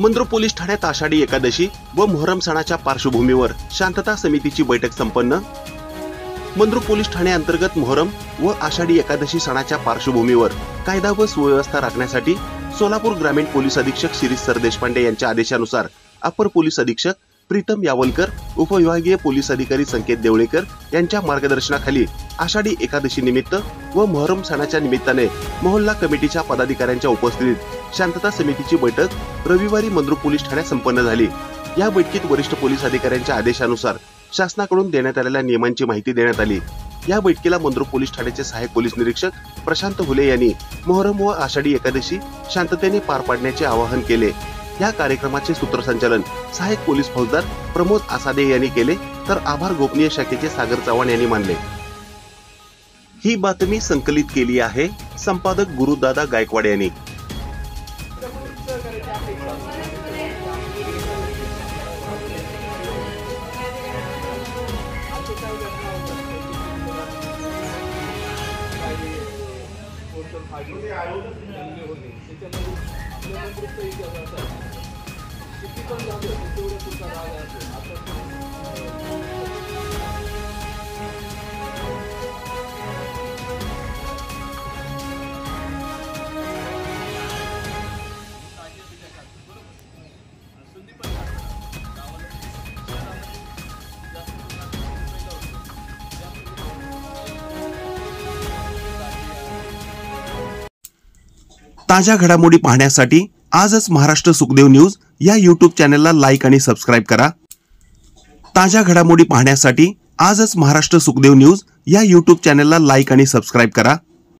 Mandrup police ठाण्यात आषाढी एकादशी व मोहरम सणाच्या पार्श्वभूमीवर शांतता समितीची बैठक संपन्न। मंद्रुप पोलीस ठाणे अंतर्गत मोहरम व आषाढी एकादशी सणाच्या पार्श्वभूमीवर कायदा व सुव्यवस्था राखण्यासाठी सोलापूर ग्रामीण पोलीस अधीक्षक शिरीष सर देशपांडे यांच्या आदेशानुसार अपर पोलीस अधीक्षक प्रीतम यावलकर, उपविभागीय पोलीस अधिकारी संकेत देवळेकर यांच्या मार्गदर्शनाखाली आषाढी एकादशी निमित्त व मोहरम सणाच्या निमित्ताने मोहल्ला कमिटीच्या पदाधिकाऱ्यांच्या उपस्थितीत शांतता समितीची बैठक रविवारी मंद्रुप पोलीस ठाण्यात संपन्न झाली। या बैठकीत वरिष्ठ पोलीस अधिकाऱ्यांच्या आदेशानुसार शासनाकडून देण्यात आलेल्या नियमांची माहिती देण्यात आली। या बैठकीला मंद्रुप पोलीस ठाण्याचे सहाय्यक पोलीस निरीक्षक प्रशांत हुले यांनी मोहरम व आषाढी एकादशी शांततेने पार पाडण्याचे आवाहन केले। या कार्यक्रमाचे सूत्रसंचालन सहाय्यक पोलीस फौजदार प्रमोद आसादे यांनी केले, तर आभार गोपनीय शाखेचे सागर चव्हाण यांनी मानले। ही बातमी संकलित केली आहे संपादक गुरुदादा गायकवाड यांनी। ताज्या घडामोडी पाहण्यासाठी आजच महाराष्ट्र सुखदेव न्यूज या YouTube चॅनलला लाईक आणि सबस्क्राइब करा। ताज्या घडामोडी पाहण्यासाठी आजच महाराष्ट्र सुखदेव न्यूज या YouTube चॅनलला लाईक आणि सबस्क्राइब करा।